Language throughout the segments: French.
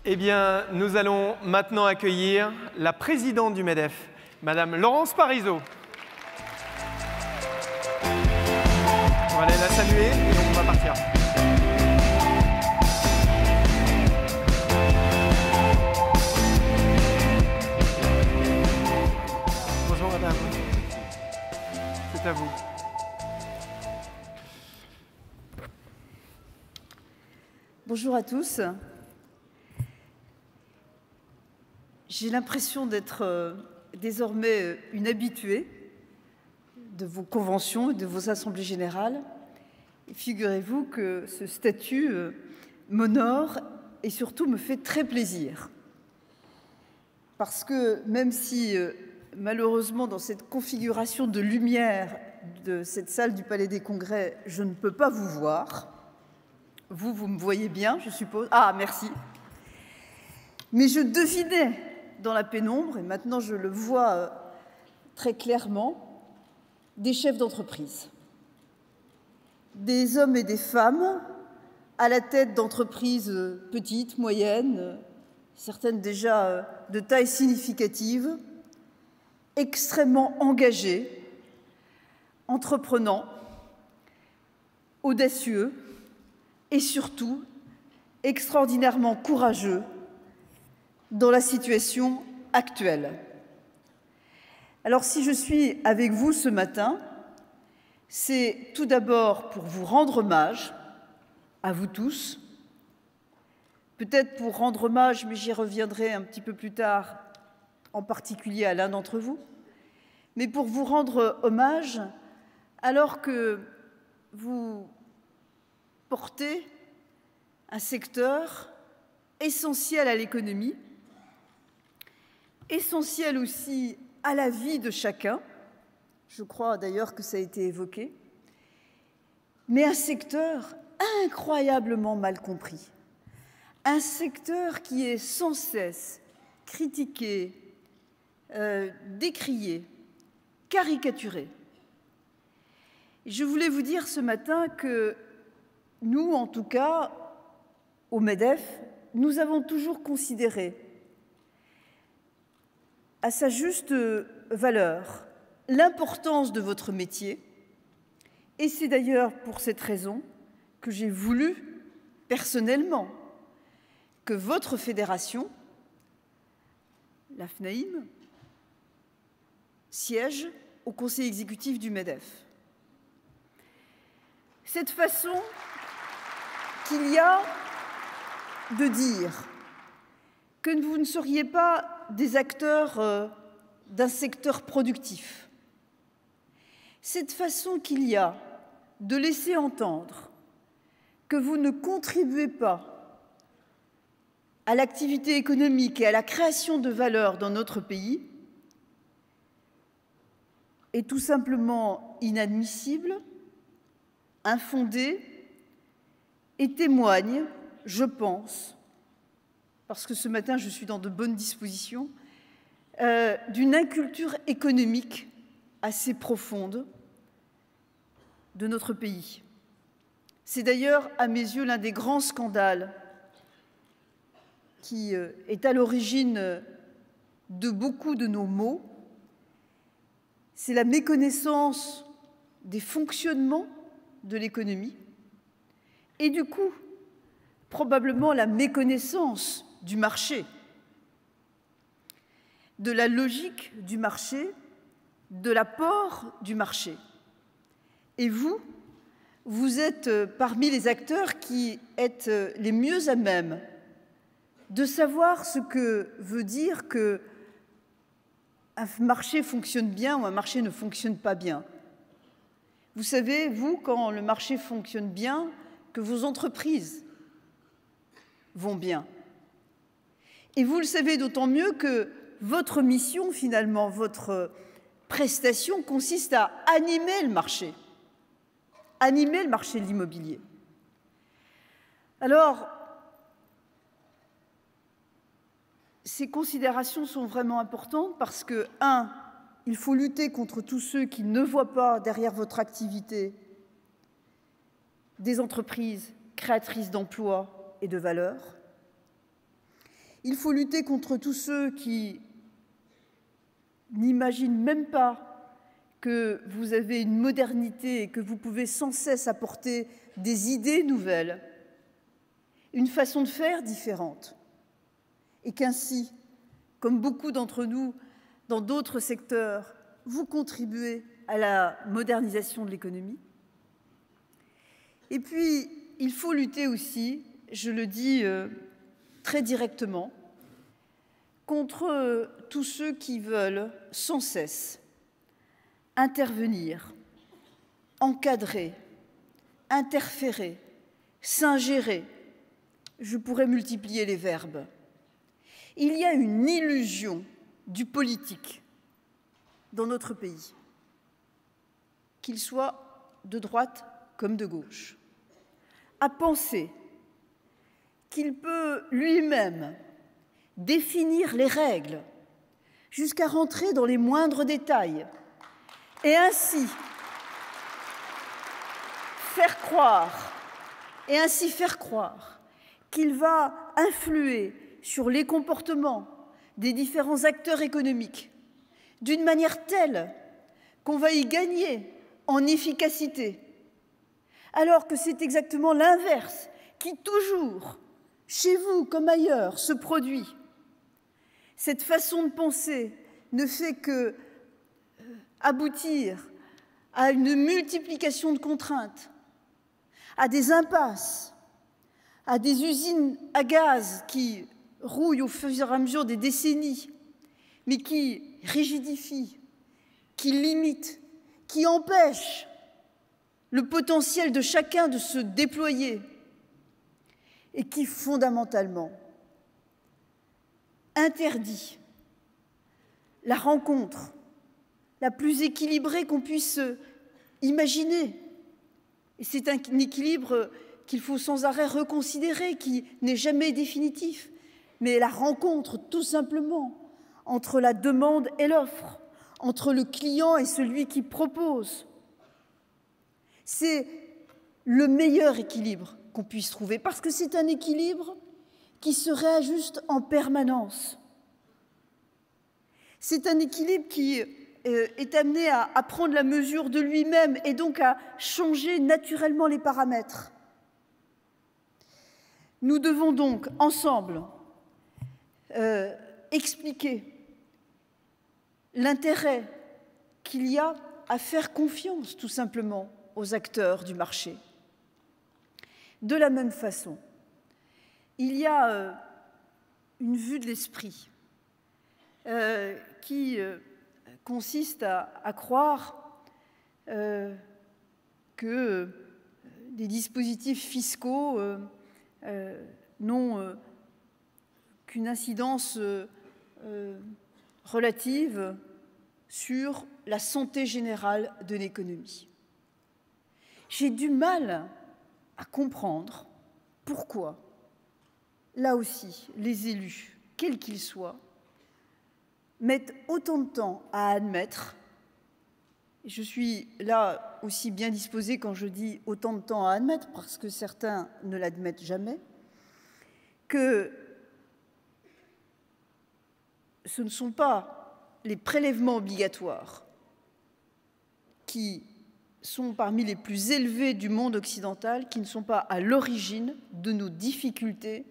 Eh bien, nous allons maintenant accueillir la présidente du MEDEF, Madame Laurence Parisot. On va aller la saluer et on va partir. Bonjour Madame. C'est à vous. Bonjour à tous. J'ai l'impression d'être désormais une habituée de vos conventions et de vos assemblées générales. Figurez-vous que ce statut m'honore et surtout me fait très plaisir. Parce que même si malheureusement dans cette configuration de lumière de cette salle du Palais des Congrès, je ne peux pas vous voir, vous me voyez bien, je suppose. Ah, merci. Mais je devinais dans la pénombre, et maintenant je le vois très clairement, des chefs d'entreprise. Des hommes et des femmes à la tête d'entreprises petites, moyennes, certaines déjà de taille significative, extrêmement engagés, entreprenants, audacieux et surtout extraordinairement courageux dans la situation actuelle. Alors, si je suis avec vous ce matin, c'est tout d'abord pour vous rendre hommage, à vous tous, peut-être pour rendre hommage, mais j'y reviendrai un petit peu plus tard, en particulier à l'un d'entre vous, mais pour vous rendre hommage alors que vous portez un secteur essentiel à l'économie, essentiel aussi à la vie de chacun, je crois d'ailleurs que ça a été évoqué, mais un secteur incroyablement mal compris, un secteur qui est sans cesse critiqué, décrié, caricaturé. Je voulais vous dire ce matin que nous, en tout cas, au MEDEF, nous avons toujours considéré à sa juste valeur l'importance de votre métier, et c'est d'ailleurs pour cette raison que j'ai voulu, personnellement, que votre fédération, la FNAIM, siège au conseil exécutif du MEDEF. Cette façon qu'il y a de dire que vous ne seriez pas des acteurs d'un secteur productif. Cette façon qu'il y a de laisser entendre que vous ne contribuez pas à l'activité économique et à la création de valeur dans notre pays est tout simplement inadmissible, infondée et témoigne, je pense, parce que ce matin, je suis dans de bonnes dispositions, d'une inculture économique assez profonde de notre pays. C'est d'ailleurs, à mes yeux, l'un des grands scandales qui est à l'origine de beaucoup de nos maux. C'est la méconnaissance des fonctionnements de l'économie et du coup, probablement la méconnaissance du marché, de la logique du marché, de l'apport du marché. Et vous, vous êtes parmi les acteurs qui êtes les mieux à même de savoir ce que veut dire qu'un marché fonctionne bien ou un marché ne fonctionne pas bien. Vous savez, vous, quand le marché fonctionne bien, que vos entreprises vont bien. Et vous le savez d'autant mieux que votre mission, finalement, votre prestation consiste à animer le marché de l'immobilier. Alors, ces considérations sont vraiment importantes parce que, un, il faut lutter contre tous ceux qui ne voient pas derrière votre activité des entreprises créatrices d'emplois et de valeurs. Il faut lutter contre tous ceux qui n'imaginent même pas que vous avez une modernité et que vous pouvez sans cesse apporter des idées nouvelles, une façon de faire différente, et qu'ainsi, comme beaucoup d'entre nous dans d'autres secteurs, vous contribuez à la modernisation de l'économie. Et puis, il faut lutter aussi, je le dis très directement, contre tous ceux qui veulent sans cesse intervenir, encadrer, interférer, s'ingérer. Je pourrais multiplier les verbes. Il y a une illusion du politique dans notre pays, qu'il soit de droite comme de gauche, à penser qu'il peut lui-même définir les règles jusqu'à rentrer dans les moindres détails et ainsi faire croire qu'il va influer sur les comportements des différents acteurs économiques d'une manière telle qu'on va y gagner en efficacité, alors que c'est exactement l'inverse qui toujours, chez vous comme ailleurs, se produit. Cette façon de penser ne fait que aboutir à une multiplication de contraintes, à des impasses, à des usines à gaz qui rouillent au fur et à mesure des décennies, mais qui rigidifient, qui limitent, qui empêchent le potentiel de chacun de se déployer et qui, fondamentalement, interdit la rencontre la plus équilibrée qu'on puisse imaginer. Et c'est un équilibre qu'il faut sans arrêt reconsidérer, qui n'est jamais définitif, mais la rencontre, tout simplement, entre la demande et l'offre, entre le client et celui qui propose. C'est le meilleur équilibre qu'on puisse trouver, parce que c'est un équilibre qui se réajuste en permanence. C'est un équilibre qui est amené à prendre la mesure de lui-même et donc à changer naturellement les paramètres. Nous devons donc, ensemble, expliquer l'intérêt qu'il y a à faire confiance, tout simplement, aux acteurs du marché. De la même façon, il y a une vue de l'esprit qui consiste à croire que des dispositifs fiscaux n'ont qu'une incidence relative sur la santé générale de l'économie. J'ai du mal à comprendre pourquoi, là aussi, les élus, quels qu'ils soient, mettent autant de temps à admettre, et je suis là aussi bien disposée quand je dis autant de temps à admettre, parce que certains ne l'admettent jamais, que ce ne sont pas les prélèvements obligatoires qui sont parmi les plus élevés du monde occidental, qui ne sont pas à l'origine de nos difficultés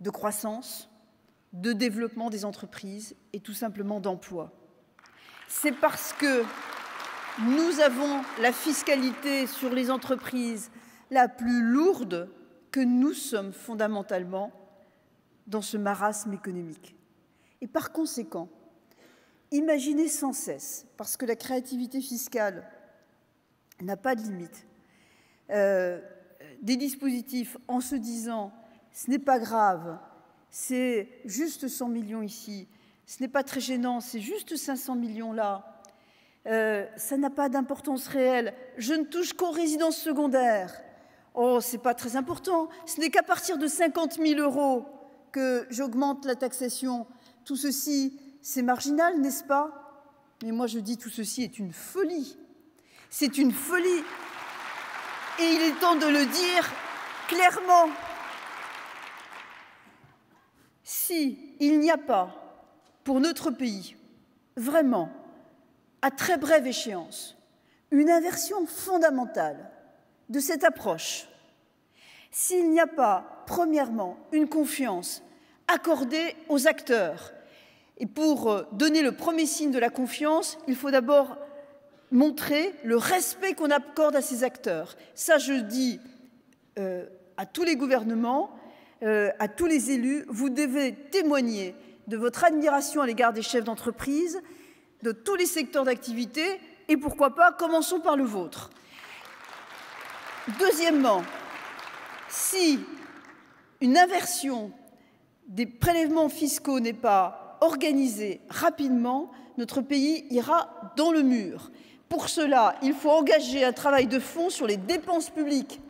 de croissance, de développement des entreprises et tout simplement d'emploi. C'est parce que nous avons la fiscalité sur les entreprises la plus lourde que nous sommes fondamentalement dans ce marasme économique. Et par conséquent, imaginez sans cesse, parce que la créativité fiscale n'a pas de limite, des dispositifs en se disant « ce n'est pas grave, c'est juste 100 millions ici, ce n'est pas très gênant, c'est juste 500 millions là, ça n'a pas d'importance réelle, je ne touche qu'aux résidences secondaires, oh, c'est pas très important, ce n'est qu'à partir de 50 000 € que j'augmente la taxation, tout ceci, c'est marginal, n'est-ce pas? Mais moi je dis tout ceci est une folie. C'est une folie. Et il est temps de le dire clairement. s'il n'y a pas pour notre pays, vraiment, à très brève échéance, une inversion fondamentale de cette approche, s'il n'y a pas, premièrement, une confiance accordée aux acteurs, et pour donner le premier signe de la confiance, il faut d'abord montrer le respect qu'on accorde à ces acteurs. Ça, je dis à tous les gouvernements, à tous les élus, vous devez témoigner de votre admiration à l'égard des chefs d'entreprise, de tous les secteurs d'activité, et pourquoi pas, commençons par le vôtre. Deuxièmement, si une inversion des prélèvements fiscaux n'est pas organisée rapidement, notre pays ira dans le mur. Pour cela, il faut engager un travail de fond sur les dépenses publiques.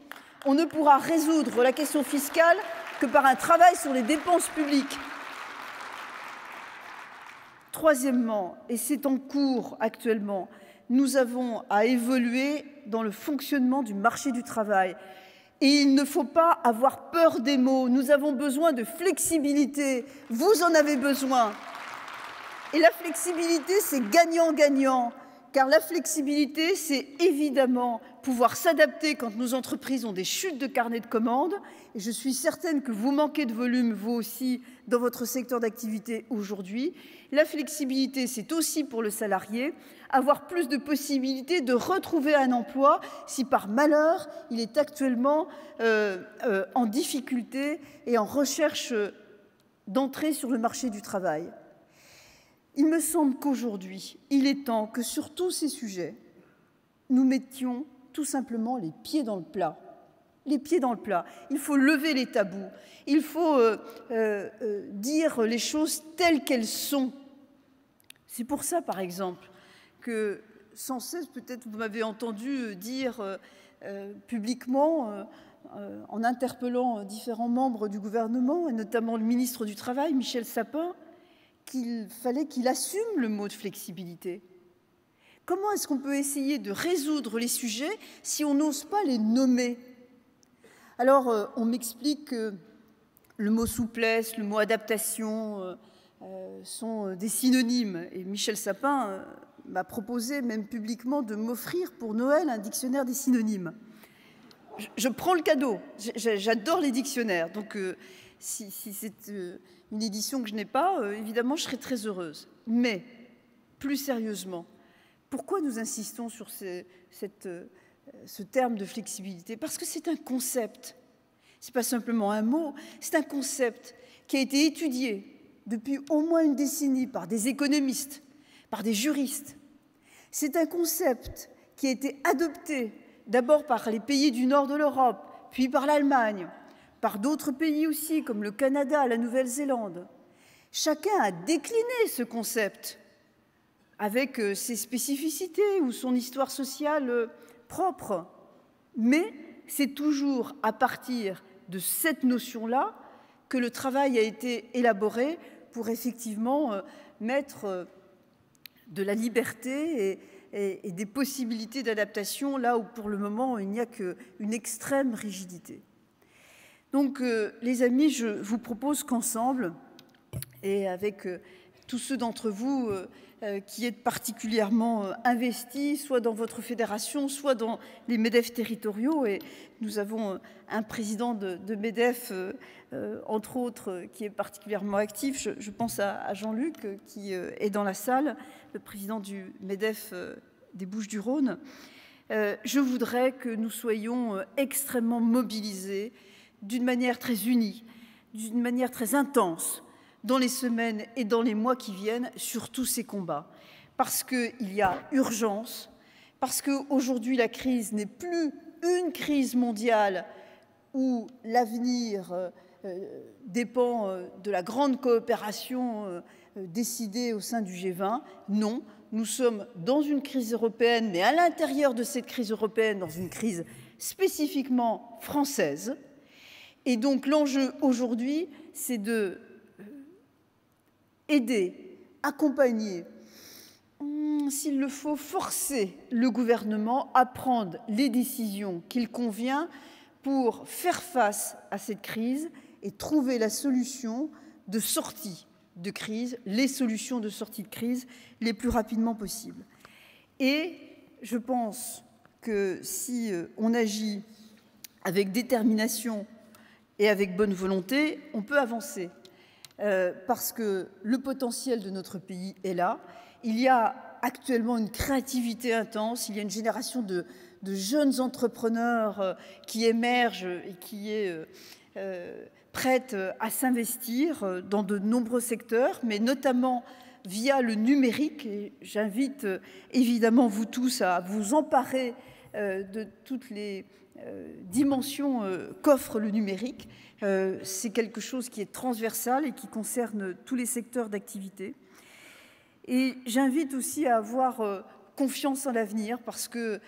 On ne pourra résoudre la question fiscale que par un travail sur les dépenses publiques. Troisièmement, et c'est en cours actuellement, nous avons à évoluer dans le fonctionnement du marché du travail. Et il ne faut pas avoir peur des mots. Nous avons besoin de flexibilité. Vous en avez besoin. Et la flexibilité, c'est gagnant-gagnant. Car la flexibilité, c'est évidemment pouvoir s'adapter quand nos entreprises ont des chutes de carnet de commandes. Et je suis certaine que vous manquez de volume, vous aussi, dans votre secteur d'activité aujourd'hui. La flexibilité, c'est aussi pour le salarié, avoir plus de possibilités de retrouver un emploi si par malheur, il est actuellement en difficulté et en recherche d'entrée sur le marché du travail. Il me semble qu'aujourd'hui, il est temps que sur tous ces sujets, nous mettions tout simplement les pieds dans le plat. Les pieds dans le plat. Il faut lever les tabous. Il faut dire les choses telles qu'elles sont. C'est pour ça, par exemple, que sans cesse, peut-être vous m'avez entendu dire publiquement, en interpellant différents membres du gouvernement, et notamment le ministre du Travail, Michel Sapin, qu'il fallait qu'il assume le mot de flexibilité. Comment est-ce qu'on peut essayer de résoudre les sujets si on n'ose pas les nommer? Alors, on m'explique que le mot souplesse, le mot adaptation sont des synonymes. Et Michel Sapin m'a proposé, même publiquement, de m'offrir pour Noël un dictionnaire des synonymes. Je prends le cadeau. J'adore les dictionnaires. Donc, si c'est une édition que je n'ai pas, évidemment, je serai très heureuse. Mais, plus sérieusement, pourquoi nous insistons sur ce terme de flexibilité? Parce que c'est un concept. Ce n'est pas simplement un mot, c'est un concept qui a été étudié depuis au moins une décennie par des économistes, par des juristes. C'est un concept qui a été adopté d'abord par les pays du nord de l'Europe, puis par l'Allemagne, par d'autres pays aussi, comme le Canada, la Nouvelle-Zélande. Chacun a décliné ce concept avec ses spécificités ou son histoire sociale propre. Mais c'est toujours à partir de cette notion-là que le travail a été élaboré pour effectivement mettre de la liberté et des possibilités d'adaptation là où pour le moment il n'y a qu'une extrême rigidité. Donc, les amis, je vous propose qu'ensemble, et avec tous ceux d'entre vous qui êtes particulièrement investis, soit dans votre fédération, soit dans les MEDEF territoriaux, et nous avons un président de MEDEF, entre autres, qui est particulièrement actif. Je pense à Jean-Luc, qui est dans la salle, le président du MEDEF des Bouches-du-Rhône. Je voudrais que nous soyons extrêmement mobilisés d'une manière très unie, d'une manière très intense, dans les semaines et dans les mois qui viennent, sur tous ces combats. Parce qu'il y a urgence, parce qu'aujourd'hui la crise n'est plus une crise mondiale où l'avenir dépend de la grande coopération décidée au sein du G20. Non, nous sommes dans une crise européenne, mais à l'intérieur de cette crise européenne, dans une crise spécifiquement française. Et donc l'enjeu aujourd'hui, c'est de aider, accompagner, s'il le faut, forcer le gouvernement à prendre les décisions qu'il convient pour faire face à cette crise et trouver la solution de sortie de crise, les solutions de sortie de crise les plus rapidement possible. Et je pense que si on agit avec détermination et avec bonne volonté, on peut avancer. Parce que le potentiel de notre pays est là. Il y a actuellement une créativité intense, il y a une génération de jeunes entrepreneurs qui émergent et qui est prête à s'investir dans de nombreux secteurs, mais notamment via le numérique. Et j'invite évidemment vous tous à vous emparer de toutes les dimensions qu'offre le numérique. C'est quelque chose qui est transversal et qui concerne tous les secteurs d'activité. Et j'invite aussi à avoir confiance en l'avenir parce que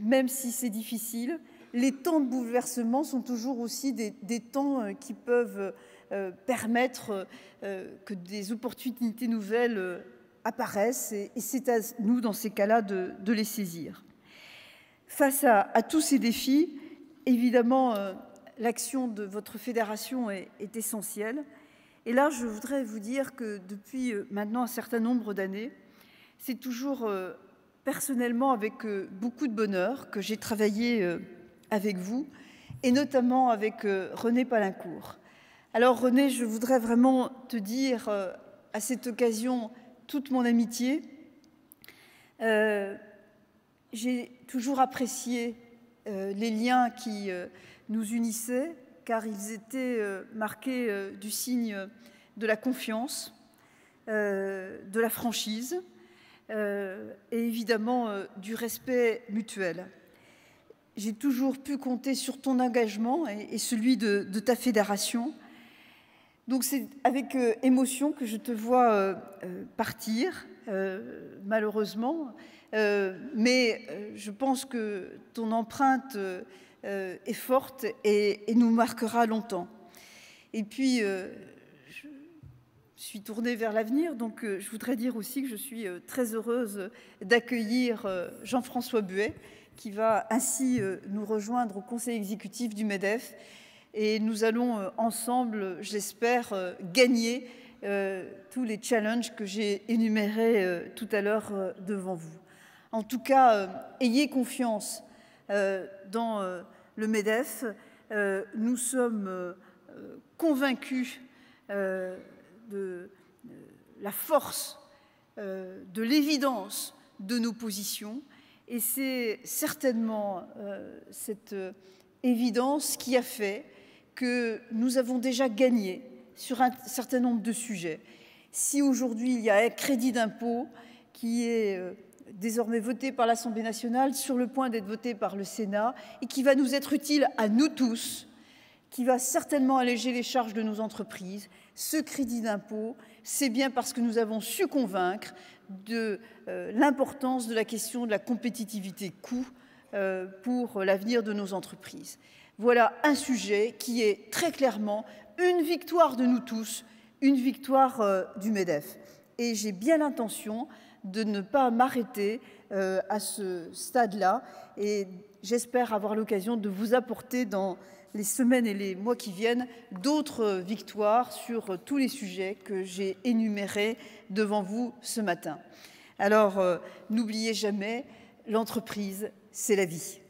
même si c'est difficile, les temps de bouleversement sont toujours aussi des temps qui peuvent permettre que des opportunités nouvelles apparaissent et c'est à nous, dans ces cas-là, de les saisir. Face à tous ces défis, évidemment, l'action de votre fédération est essentielle. Et là, je voudrais vous dire que depuis maintenant un certain nombre d'années, c'est toujours personnellement avec beaucoup de bonheur que j'ai travaillé avec vous, et notamment avec René Palincourt. Alors René, je voudrais vraiment te dire à cette occasion toute mon amitié. J'ai toujours apprécié les liens qui nous unissaient, car ils étaient marqués du signe de la confiance, de la franchise et évidemment du respect mutuel. J'ai toujours pu compter sur ton engagement et celui de ta fédération. Donc c'est avec émotion que je te vois partir, malheureusement, mais je pense que ton empreinte est forte et nous marquera longtemps. Et puis, je suis tournée vers l'avenir, donc je voudrais dire aussi que je suis très heureuse d'accueillir Jean-François Buet, qui va ainsi nous rejoindre au conseil exécutif du MEDEF. Et nous allons ensemble, j'espère, gagner tous les challenges que j'ai énumérés tout à l'heure devant vous. En tout cas, ayez confiance dans le MEDEF. Nous sommes convaincus de la force, de l'évidence de nos positions. Et c'est certainement cette évidence qui a fait que nous avons déjà gagné sur un certain nombre de sujets. Si aujourd'hui il y a un crédit d'impôt qui est désormais voté par l'Assemblée nationale, sur le point d'être voté par le Sénat, et qui va nous être utile à nous tous, qui va certainement alléger les charges de nos entreprises, ce crédit d'impôt, c'est bien parce que nous avons su convaincre de l'importance de la question de la compétitivité coût pour l'avenir de nos entreprises. Voilà un sujet qui est très clairement une victoire de nous tous, une victoire du MEDEF. Et j'ai bien l'intention de ne pas m'arrêter à ce stade-là et j'espère avoir l'occasion de vous apporter dans les semaines et les mois qui viennent d'autres victoires sur tous les sujets que j'ai énumérés devant vous ce matin. Alors, n'oubliez jamais, l'entreprise, c'est la vie.